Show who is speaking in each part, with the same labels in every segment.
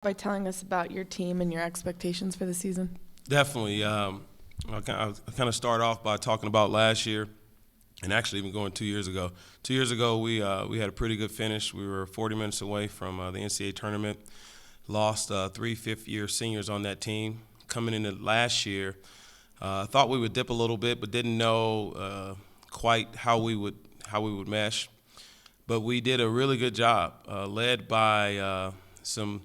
Speaker 1: by telling us about your team and your expectations for the season?
Speaker 2: Definitely. I'll kind of start off by talking about last year, and actually even going 2 years ago. 2 years ago, we had a pretty good finish. We were 40 minutes away from the NCAA tournament. Lost 3 fifth-year seniors on that team. Coming into last year, thought we would dip a little bit, but didn't know quite how we would mesh. But we did a really good job, led by some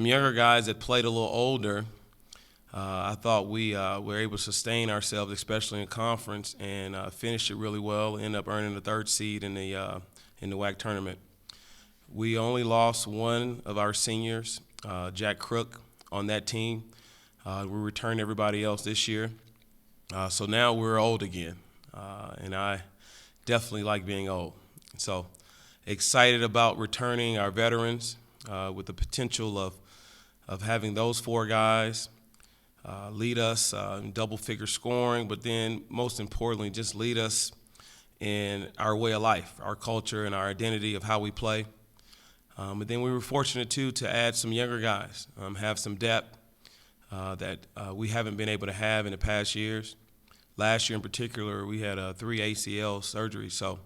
Speaker 2: younger guys that played a little older. I thought we were able to sustain ourselves, especially in conference, and finished it really well. Ended up earning the 3rd seed in the WAC tournament. We only lost one of our seniors, Jack Crook, on that team. We returned everybody else this year. So now we're old again, and I definitely like being old. So excited about returning our veterans with the potential of having those 4 guys lead us in double-figure scoring, but then most importantly, just lead us in our way of life, our culture, and our identity of how we play. But then we were fortunate, too, to add some younger guys, have some depth that we haven't been able to have in the past years. Last year in particular, we had 3 ACL surgeries, so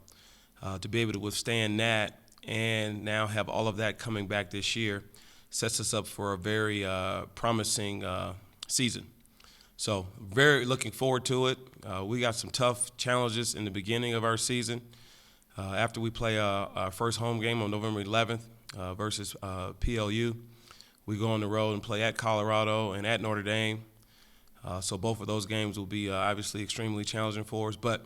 Speaker 2: to be able to withstand that and now have all of that coming back this year sets us up for a very promising season. So very looking forward to it. We got some tough challenges in the beginning of our season. After we play our first home game on November 11th versus PLU, we go on the road and play at Colorado and at Notre Dame. So both of those games will be obviously extremely challenging for us. But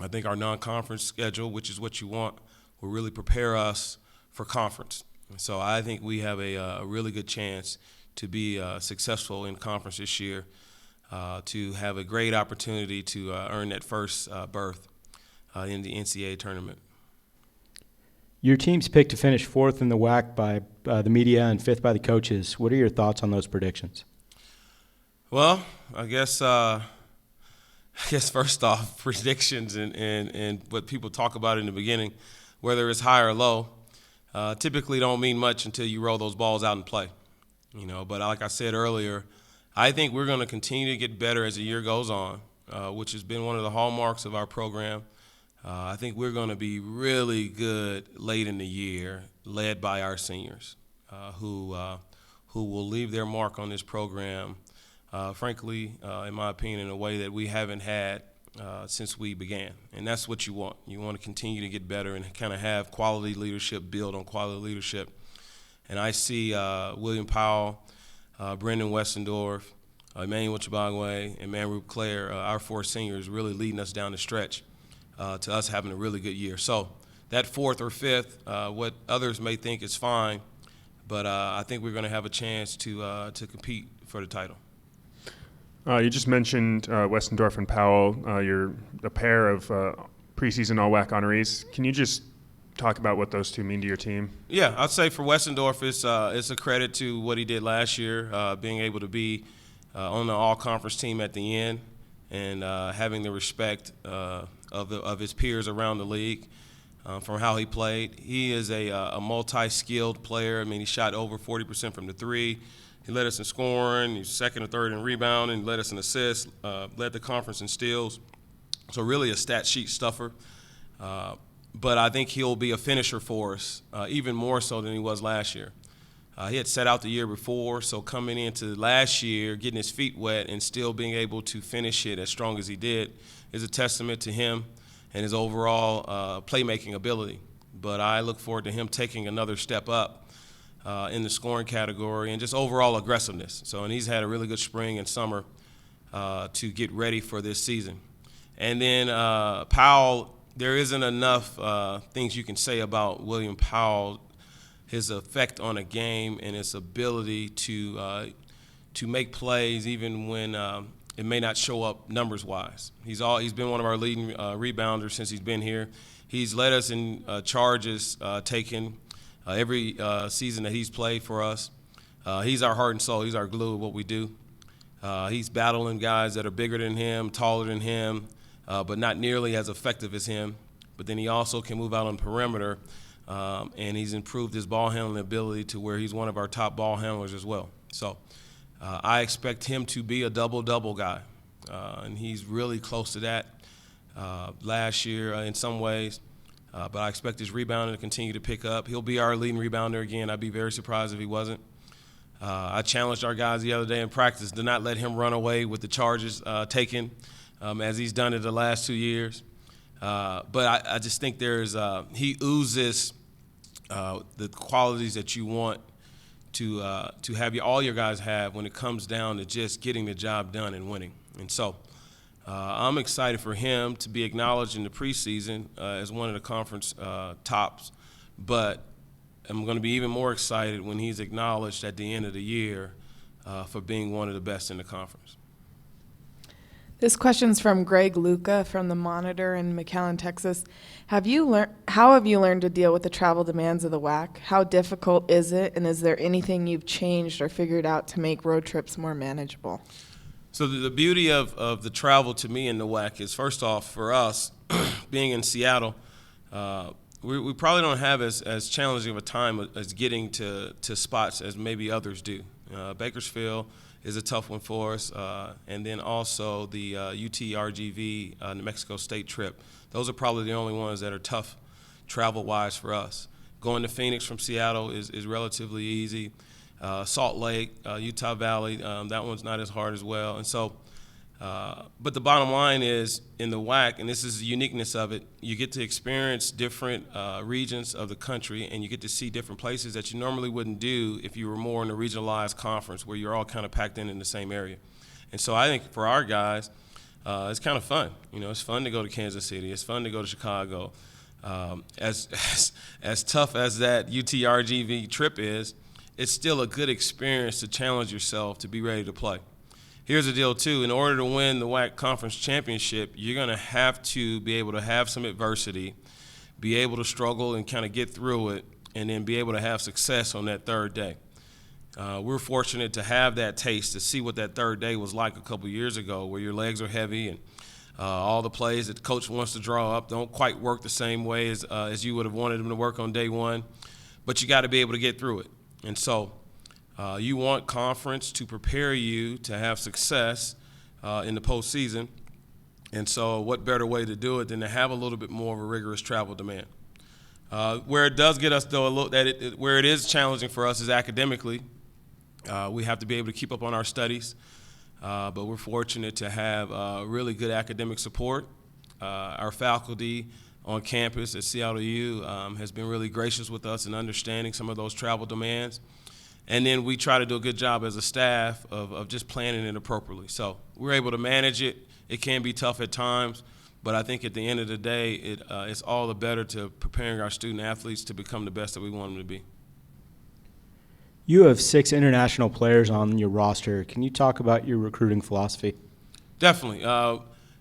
Speaker 2: I think our non-conference schedule, which is what you want, will really prepare us for conference. So I think we have a really good chance to be successful in conference this year, to have a great opportunity to earn that first berth in the NCAA tournament.
Speaker 3: Your team's picked to finish 4th in the WAC by the media and 5th by the coaches. What are your thoughts on those predictions?
Speaker 2: Well, I guess first off, predictions and what people talk about in the beginning, whether it's high or low, typically don't mean much until you roll those balls out and play. But like I said earlier, I think we're going to continue to get better as the year goes on, which has been one of the hallmarks of our program. I think we're going to be really good late in the year, led by our seniors, who will leave their mark on this program, frankly, in my opinion, in a way that we haven't had since we began. And that's what you want. You want to continue to get better and kind of have quality leadership build on quality leadership. And I see William Powell, Brendan Westendorf, Emmanuel Chibagwe, and Manru Claire, our 4 seniors, really leading us down the stretch to us having a really good year. So that 4th or 5th, what others may think is fine, but I think we're going to have a chance to compete for the title.
Speaker 4: You just mentioned Westendorf and Powell. You're a pair of preseason All-WAC honorees. Can you just talk about what those 2 mean to your team?
Speaker 2: Yeah, I'd say for Westendorf, it's a credit to what he did last year, being able to be on the all-conference team at the end and having the respect of his peers around the league from how he played. He is a multi-skilled player. I mean, he shot over 40% from the 3. He led us in scoring. He's 2nd or 3rd in rebounding. Led us in assists. Led the conference in steals. So really a stat sheet stuffer. But I think he'll be a finisher for us, even more so than he was last year. He had set out the year before, so coming into last year, getting his feet wet and still being able to finish it as strong as he did is a testament to him and his overall playmaking ability. But I look forward to him taking another step up in the scoring category and just overall aggressiveness. And he's had a really good spring and summer to get ready for this season. And then Powell, there isn't enough things you can say about William Powell, his effect on a game and his ability to make plays even when it may not show up numbers-wise. He's been one of our leading rebounders since he's been here. He's led us in charges taken every season that he's played for us. He's our heart and soul. He's our glue of what we do. He's battling guys that are bigger than him, taller than him, but not nearly as effective as him. But then he also can move out on the perimeter and he's improved his ball handling ability to where he's one of our top ball handlers as well. So I expect him to be a double-double guy, and he's really close to that last year in some ways. But I expect his rebounding to continue to pick up. He'll be our leading rebounder again. I'd be very surprised if he wasn't. I challenged our guys the other day in practice to not let him run away with the charges taken, as he's done it the last 2 years. But I just think he oozes the qualities that you want to have all your guys have when it comes down to just getting the job done and winning. And so I'm excited for him to be acknowledged in the preseason as one of the conference tops, but I'm going to be even more excited when he's acknowledged at the end of the year for being one of the best in the conference.
Speaker 1: This question's from Greg Luca from the Monitor in McAllen, Texas. How have you learned to deal with the travel demands of the WAC? How difficult is it, and is there anything you've changed or figured out to make road trips more manageable?
Speaker 2: So the beauty of the travel to me in the WAC is, first off, for us, being in Seattle, we probably don't have as challenging of a time as getting to spots as maybe others do. Bakersfield is a tough one for us, and then also the UTRGV New Mexico State trip. Those are probably the only ones that are tough travel-wise for us. Going to Phoenix from Seattle is relatively easy. Salt Lake, Utah Valley, that one's not as hard as well. And so, but the bottom line is, in the WAC, and this is the uniqueness of it, you get to experience different regions of the country, and you get to see different places that you normally wouldn't do if you were more in a regionalized conference where you're all kind of packed in the same area. And so I think for our guys, it's kind of fun. You know, it's fun to go to Kansas City. It's fun to go to Chicago. As tough as that UTRGV trip is, it's still a good experience to challenge yourself to be ready to play. Here's the deal, too. In order to win the WAC Conference Championship, you're going to have to be able to have some adversity, be able to struggle and kind of get through it, and then be able to have success on that third day. We're fortunate to have that taste, to see what that third day was like a couple years ago, where your legs are heavy and all the plays that the coach wants to draw up don't quite work the same way as you would have wanted them to work on day one, but you got to be able to get through it. And so you want conference to prepare you to have success in the postseason. And so what better way to do it than to have a little bit more of a rigorous travel demand. Where it does get us, though, where it is challenging for us is academically. We have to be able to keep up on our studies. But we're fortunate to have really good academic support. Our faculty on campus at Seattle U has been really gracious with us in understanding some of those travel demands. And then we try to do a good job as a staff of just planning it appropriately. So we're able to manage it. It can be tough at times, but I think at the end of the day, it's all the better to preparing our student athletes to become the best that we want them to be.
Speaker 3: You have 6 international players on your roster. Can you talk about your recruiting philosophy?
Speaker 2: Definitely.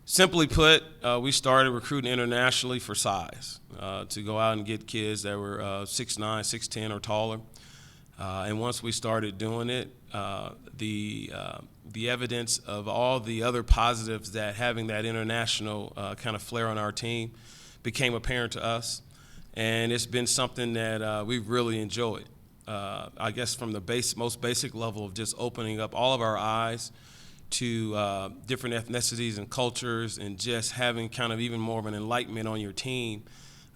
Speaker 2: Simply put, we started recruiting internationally for size, to go out and get kids that were 6'9", 6'10", or taller. And once we started doing it, the evidence of all the other positives that having that international kind of flair on our team became apparent to us. And it's been something that we've really enjoyed. I guess from the most basic level of just opening up all of our eyes to different ethnicities and cultures, and just having kind of even more of an enlightenment on your team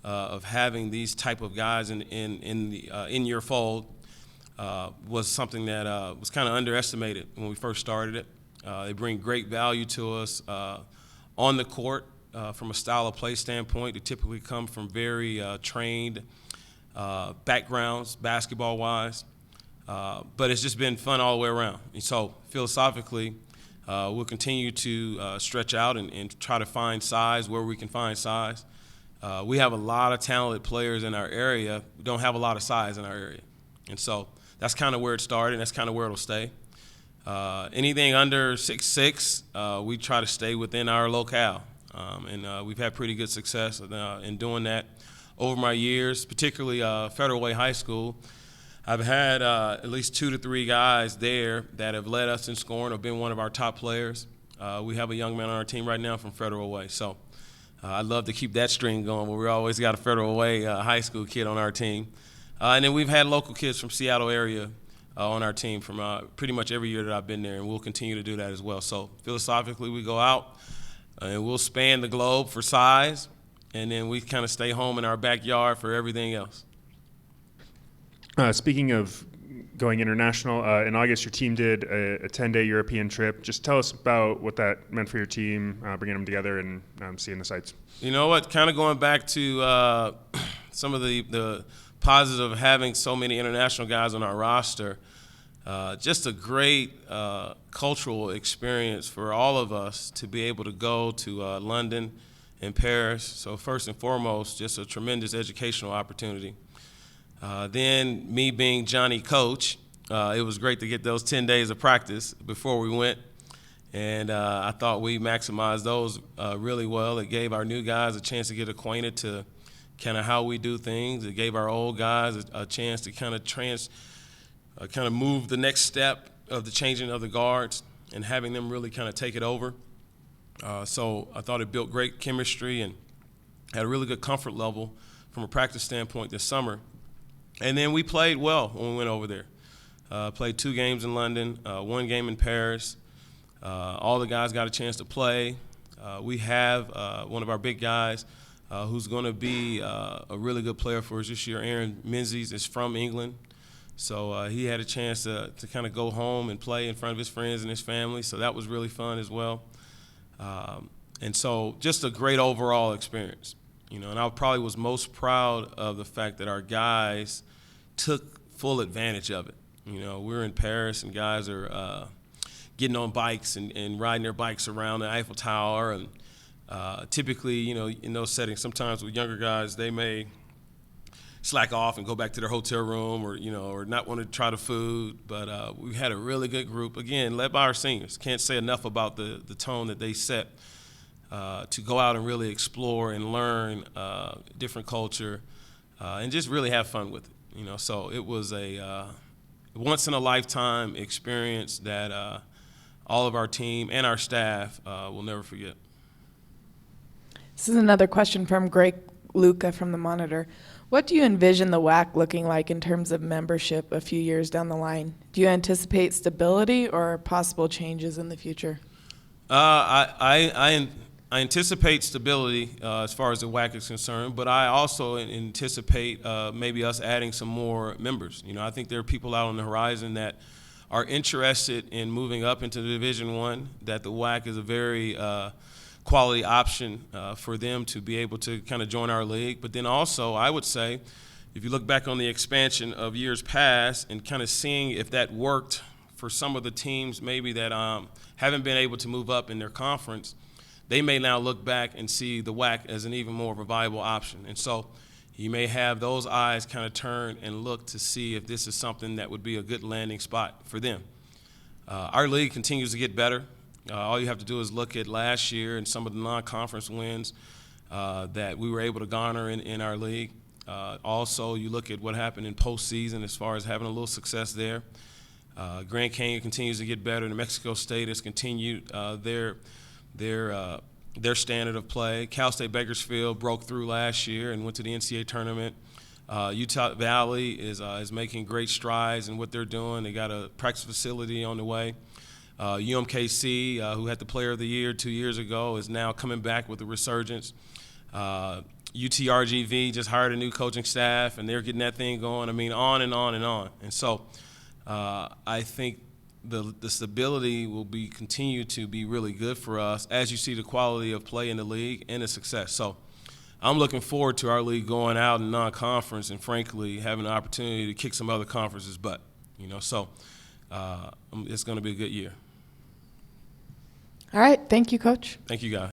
Speaker 2: of having these type of guys in your fold was something that was kind of underestimated when we first started it. They bring great value to us on the court from a style of play standpoint. They typically come from very trained backgrounds, basketball-wise. But it's just been fun all the way around. And so philosophically, we'll continue to stretch out and try to find size where we can find size. We have a lot of talented players in our area. We don't have a lot of size in our area. And so that's kind of where it started, and that's kind of where it'll stay. Anything under 6'6", we try to stay within our locale. And we've had pretty good success in doing that over my years, particularly Federal Way High School. I've had at least 2 to 3 guys there that have led us in scoring or been one of our top players. We have a young man on our team right now from Federal Way. So I'd love to keep that string going, but we always got a Federal Way high school kid on our team. And then we've had local kids from Seattle area on our team from pretty much every year that I've been there, and we'll continue to do that as well. So philosophically, we go out and we'll span the globe for size, and then we kind of stay home in our backyard for everything else.
Speaker 4: Speaking of going international, in August your team did a 10-day European trip. Just tell us about what that meant for your team, bringing them together and seeing the sights.
Speaker 2: You know what, kind of going back to some of the positive of having so many international guys on our roster, just a great cultural experience for all of us to be able to go to London and Paris. So first and foremost, just a tremendous educational opportunity. Then me being Johnny Coach, it was great to get those 10 days of practice before we went. And I thought we maximized those really well. It gave our new guys a chance to get acquainted to kind of how we do things. It gave our old guys a chance to kind of move the next step of the changing of the guards and having them really kind of take it over. So I thought it built great chemistry and had a really good comfort level from a practice standpoint this summer. And then we played well when we went over there. Played 2 games in London, 1 game in Paris. All the guys got a chance to play. We have one of our big guys who's going to be a really good player for us this year. Aaron Menzies is from England. So he had a chance to kind of go home and play in front of his friends and his family. So that was really fun as well. And so just a great overall experience. And I probably was most proud of the fact that our guys took full advantage of it. We're in Paris and guys are getting on bikes and riding their bikes around the Eiffel Tower. And typically, in those settings, sometimes with younger guys, they may slack off and go back to their hotel room or not want to try the food. But we had a really good group, again, led by our seniors. Can't say enough about the tone that they set to go out and really explore and learn different culture and just really have fun with it. So it was a once-in-a-lifetime experience that all of our team and our staff will never forget.
Speaker 1: This is another question from Greg Luca from the Monitor. What do you envision the WAC looking like in terms of membership a few years down the line? Do you anticipate stability or possible changes in the future?
Speaker 2: I anticipate stability as far as the WAC is concerned, but I also anticipate maybe us adding some more members. I think there are people out on the horizon that are interested in moving up into Division I, that the WAC is a very quality option for them to be able to kind of join our league. But then also, I would say, if you look back on the expansion of years past and kind of seeing if that worked for some of the teams maybe that haven't been able to move up in their conference, they may now look back and see the WAC as an even more of a viable option. And so you may have those eyes kind of turn and look to see if this is something that would be a good landing spot for them. Our league continues to get better. All you have to do is look at last year and some of the non-conference wins that we were able to garner in our league. Also, you look at what happened in postseason as far as having a little success there. Grand Canyon continues to get better. New Mexico State has continued their standard of play. Cal State Bakersfield broke through last year and went to the NCAA tournament. Utah Valley is making great strides in what they're doing. They got a practice facility on the way. UMKC, who had the Player of the Year 2 years ago, is now coming back with a resurgence. UTRGV just hired a new coaching staff, and they're getting that thing going. I mean, on and on and on. And so I think the stability will continue to be really good for us as you see the quality of play in the league and the success. So I'm looking forward to our league going out in non-conference and, frankly, having the opportunity to kick some other conferences' butt. So it's going to be a good year.
Speaker 1: All right. Thank you, Coach.
Speaker 2: Thank you, guys.